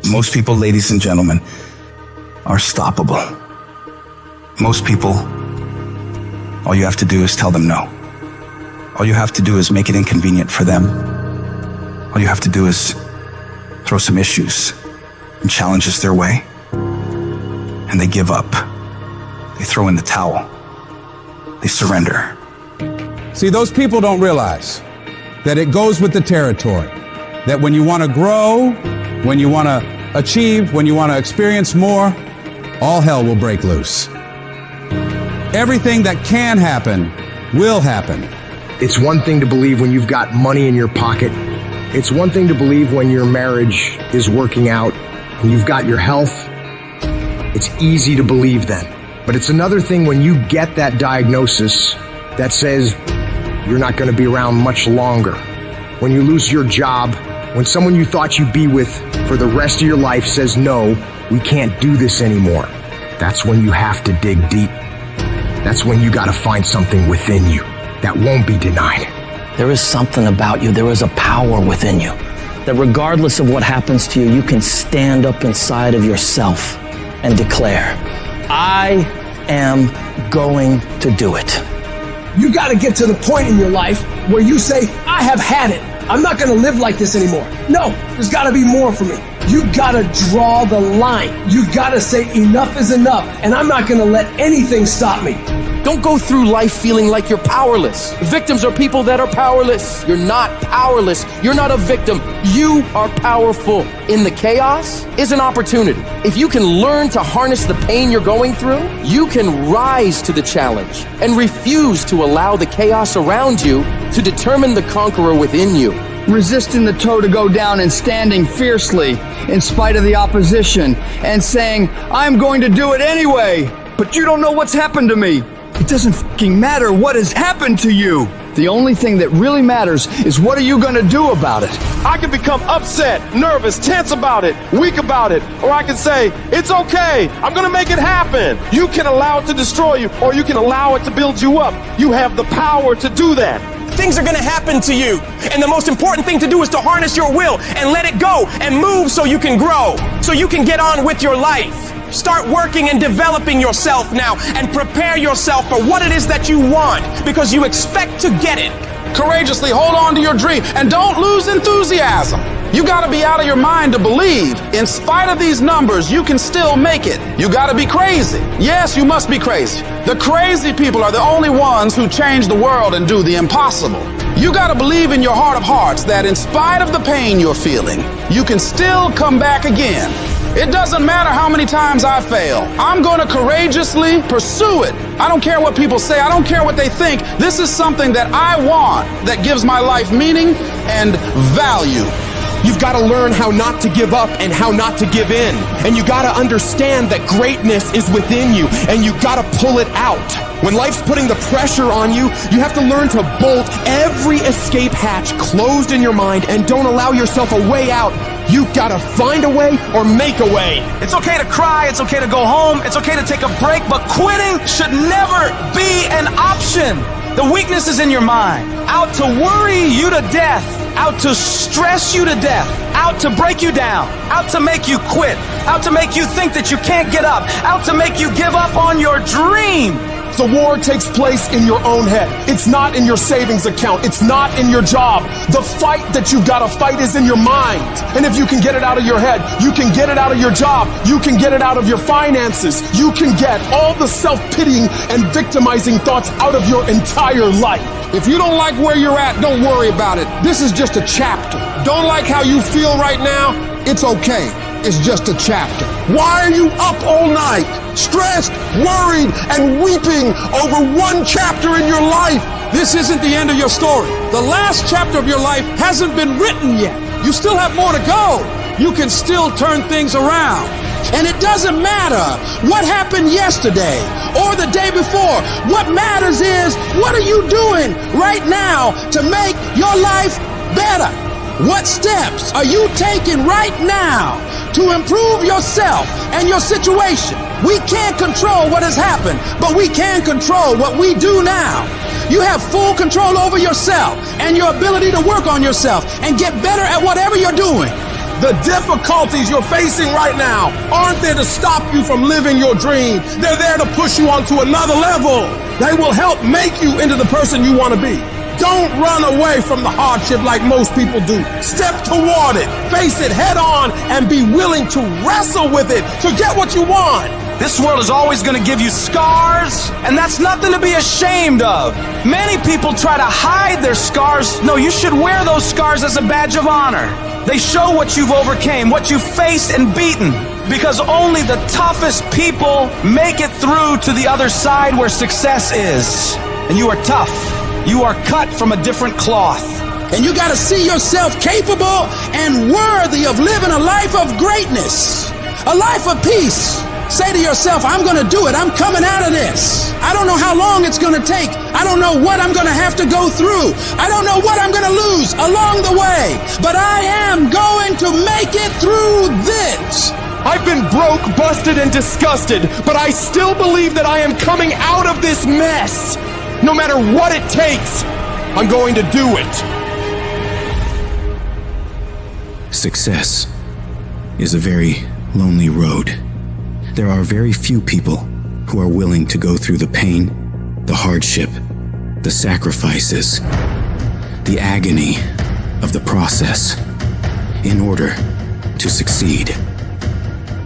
Most people, ladies and gentlemen, are stoppable. Most people, all you have to do is tell them no. All you have to do is make it inconvenient for them. All you have to do is throw some issues and challenges their way, and they give up. They throw in the towel. They surrender. See, those people don't realize that it goes with the territory. That when you want to grow, when you want to achieve, when you want to experience more, all hell will break loose. Everything that can happen will happen. It's one thing to believe when you've got money in your pocket. It's one thing to believe when your marriage is working out and you've got your health. It's easy to believe then. But it's another thing when you get that diagnosis that says you're not going to be around much longer. When you lose your job, when someone you thought you'd be with for the rest of your life says, no, we can't do this anymore. That's when you have to dig deep. That's when you got to find something within you that won't be denied. There is something about you. There is a power within you that regardless of what happens to you, you can stand up inside of yourself and declare, I am going to do it. You got to get to the point in your life where you say, I have had it. I'm not going to live like this anymore. No, there's got to be more for me. You got to draw the line. You got to say enough is enough, and I'm not going to let anything stop me. Don't go through life feeling like you're powerless. Victims are people that are powerless. You're not powerless. You're not a victim. You are powerful. In the chaos is an opportunity. If you can learn to harness the pain you're going through, you can rise to the challenge and refuse to allow the chaos around you to determine the conqueror within you. Resisting the toe to go down and standing fiercely in spite of the opposition and saying, I'm going to do it anyway, but you don't know what's happened to me. It doesn't fucking matter what has happened to you. The only thing that really matters is what are you going to do about it? I can become upset, nervous, tense about it, weak about it, or I can say, it's okay, I'm going to make it happen. You can allow it to destroy you, or you can allow it to build you up. You have the power to do that. Things are going to happen to you, and the most important thing to do is to harness your will and let it go and move so you can grow, so you can get on with your life. Start working and developing yourself now and prepare yourself for what it is that you want, because you expect to get it. Courageously hold on to your dream and don't lose enthusiasm. You got to be out of your mind to believe. In spite of these numbers, you can still make it. You got to be crazy. Yes, you must be crazy. The crazy people are the only ones who change the world and do the impossible. You got to believe in your heart of hearts that in spite of the pain you're feeling, you can still come back again. It doesn't matter how many times I fail. I'm going to courageously pursue it. I don't care what people say. I don't care what they think. This is something that I want that gives my life meaning and value. You've got to learn how not to give up and how not to give in. And you got to understand that greatness is within you, and you got to pull it out. When life's putting the pressure on you, you have to learn to bolt every escape hatch closed in your mind and don't allow yourself a way out. You gotta find a way or make a way. It's okay to cry, it's okay to go home, it's okay to take a break, but quitting should never be an option. The weakness is in your mind, out to worry you to death, out to stress you to death, out to break you down, out to make you quit, out to make you think that you can't get up, out to make you give up on your dream. The war takes place in your own head. It's not in your savings account. It's not in your job. The fight that you've got to fight is in your mind. And if you can get it out of your head, you can get it out of your job. You can get it out of your finances. You can get all the self-pitying and victimizing thoughts out of your entire life. If you don't like where you're at, don't worry about it. This is just a chapter. Don't like how you feel right now? It's okay. It's just a chapter. Why are you up all night, stressed, worried, and weeping over one chapter in your life? This isn't the end of your story. The last chapter of your life hasn't been written yet. You still have more to go. You can still turn things around. And it doesn't matter what happened yesterday or the day before. What matters is, what are you doing right now to make your life better? What steps are you taking right now to improve yourself and your situation? We can't control what has happened, but we can control what we do now. You have full control over yourself and your ability to work on yourself and get better at whatever you're doing. The difficulties you're facing right now aren't there to stop you from living your dream. They're there to push you onto another level. They will help make you into the person you want to be. Don't run away from the hardship like most people do. Step toward it, face it head on, and be willing to wrestle with it to get what you want. This world is always going to give you scars, and that's nothing to be ashamed of. Many people try to hide their scars. No, you should wear those scars as a badge of honor. They show what you've overcame, what you've faced and beaten, because only the toughest people make it through to the other side where success is. And you are tough. You are cut from a different cloth. And you got to see yourself capable and worthy of living a life of greatness, a life of peace. Say to yourself, I'm going to do it. I'm coming out of this. I don't know how long it's going to take. I don't know what I'm going to have to go through. I don't know what I'm going to lose along the way. But I am going to make it through this. I've been broke, busted, and disgusted, but I still believe that I am coming out of this mess. No matter what it takes, I'm going to do it. Success is a very lonely road. There are very few people who are willing to go through the pain, the hardship, the sacrifices, the agony of the process in order to succeed.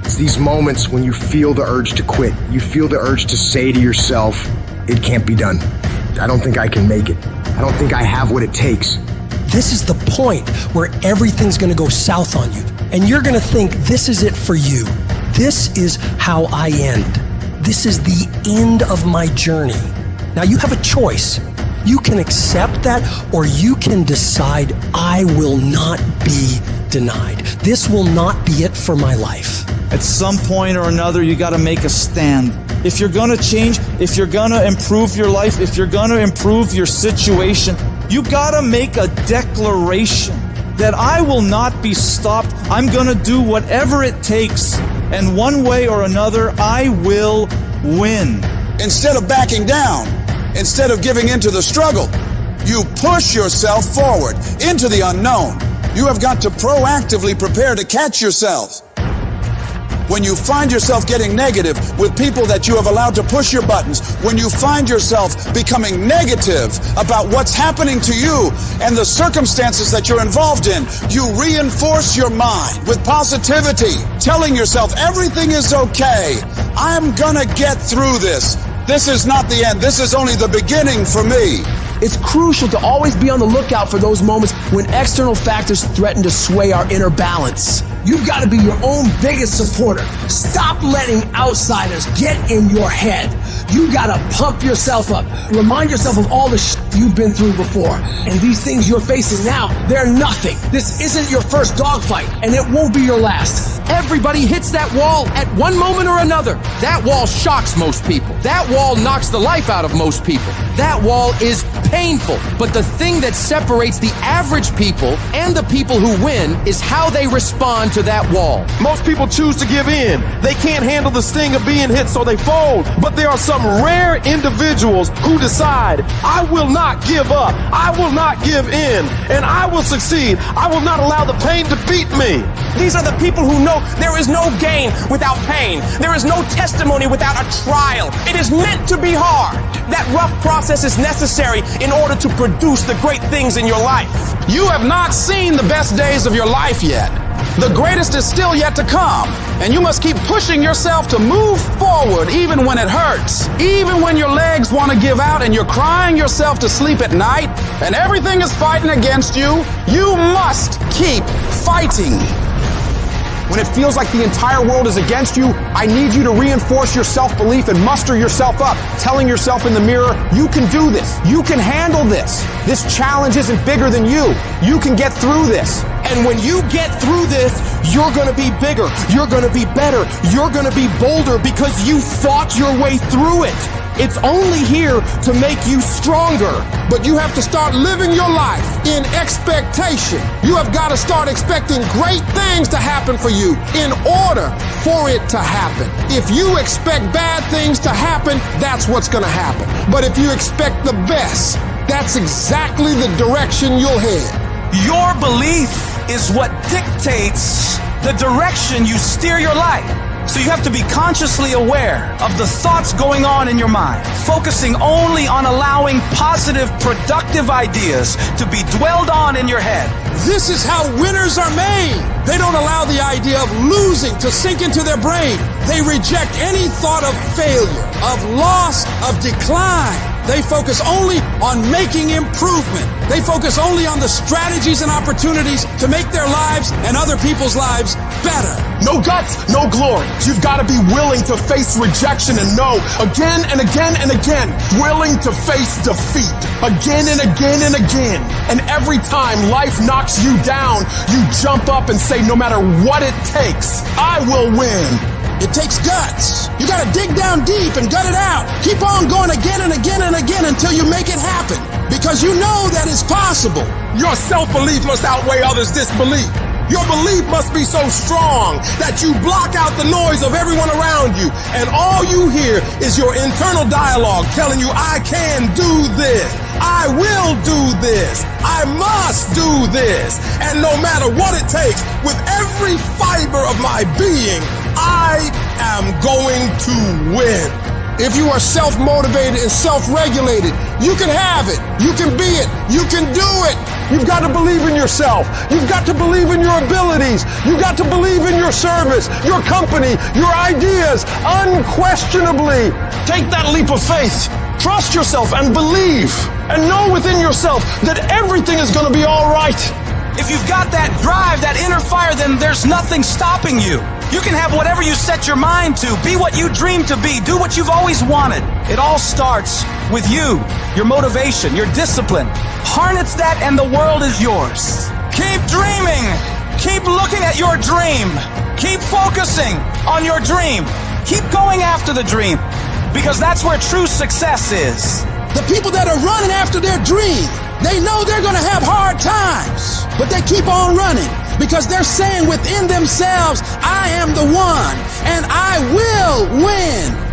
It's these moments when you feel the urge to quit. You feel the urge to say to yourself, it can't be done. I don't think I can make it. I don't think I have what it takes. This is the point where everything's going to go south on you. And you're going to think this is it for you. This is how I end. This is the end of my journey. Now you have a choice. You can accept that, or you can decide I will not be denied. This will not be it for my life. At some point or another, you got to make a stand. If you're going to change, if you're going to improve your life, if you're going to improve your situation, you got to make a declaration that I will not be stopped. I'm going to do whatever it takes. And one way or another, I will win. Instead of backing down, instead of giving into the struggle, you push yourself forward into the unknown. You have got to proactively prepare to catch yourself. When you find yourself getting negative with people that you have allowed to push your buttons, when you find yourself becoming negative about what's happening to you and the circumstances that you're involved in, you reinforce your mind with positivity, telling yourself everything is okay. I'm gonna get through this. This is not the end. This is only the beginning for me. It's crucial to always be on the lookout for those moments when external factors threaten to sway our inner balance. You've got to be your own biggest supporter. Stop letting outsiders get in your head. You got to pump yourself up. Remind yourself of all the shit you've been through before. And these things you're facing now, they're nothing. This isn't your first dogfight, and it won't be your last. Everybody hits that wall at one moment or another. That wall shocks most people. That wall knocks the life out of most people. That wall is painful. But the thing that separates the average people and the people who win is how they respond to that wall. Most people choose to give in. They can't handle the sting of being hit, so they fold. But there are some rare individuals who decide, I will not give up. I will not give in. And I will succeed. I will not allow the pain to beat me. These are the people who know there is no gain without pain. There is no testimony without a trial. It is meant to be hard. That rough process is necessary in order to produce the great things in your life. You have not seen the best days of your life yet. The greatest is still yet to come. And you must keep pushing yourself to move forward even when it hurts. Even when your legs want to give out and you're crying yourself to sleep at night and everything is fighting against you, you must keep fighting. When it feels like the entire world is against you, I need you to reinforce your self-belief and muster yourself up, telling yourself in the mirror, you can do this. You can handle this. This challenge isn't bigger than you. You can get through this. And when you get through this, you're going to be bigger. You're going to be better. You're going to be bolder because you fought your way through it. It's only here to make you stronger. But you have to start living your life in expectation. You have got to start expecting great things to happen for you in order for it to happen. If you expect bad things to happen, that's what's going to happen. But if you expect the best, that's exactly the direction you'll head. Your belief is what dictates the direction you steer your life. So you have to be consciously aware of the thoughts going on in your mind, focusing only on allowing positive, productive ideas to be dwelled on in your head. This is how winners are made. They don't allow the idea of losing to sink into their brain. They reject any thought of failure, of loss, of decline. They focus only on making improvement. They focus only on the strategies and opportunities to make their lives and other people's lives better. No guts, no glory. You've got to be willing to face rejection and no again and again and again. Willing to face defeat again and again and again. And every time life knocks you down, you jump up and say, no matter what it takes, I will win. It takes guts. You gotta dig down deep and gut it out. Keep on going again and again and again until you make it happen. Because you know that it's possible. Your self-belief must outweigh others' disbelief. Your belief must be so strong that you block out the noise of everyone around you. And all you hear is your internal dialogue telling you, I can do this. I will do this. I must do this. And no matter what it takes, with every fiber of my being, I am going to win. If you are self-motivated and self-regulated, you can have it. You can be it. You can do it. You've got to believe in yourself. You've got to believe in your abilities. You've got to believe in your service, your company, your ideas, unquestionably. Take that leap of faith. Trust yourself and believe. And know within yourself that everything is going to be all right. If you've got that drive, that inner fire, then there's nothing stopping you. You can have whatever you set your mind to. Be what you dream to be. Do what you've always wanted. It all starts with you, your motivation, your discipline. Harness that and the world is yours. Keep dreaming. Keep looking at your dream. Keep focusing on your dream. Keep going after the dream, because that's where true success is. The people that are running after their dream, they know they're going to have hard times, but they keep on running because they're saying within themselves, I am the one and I will win.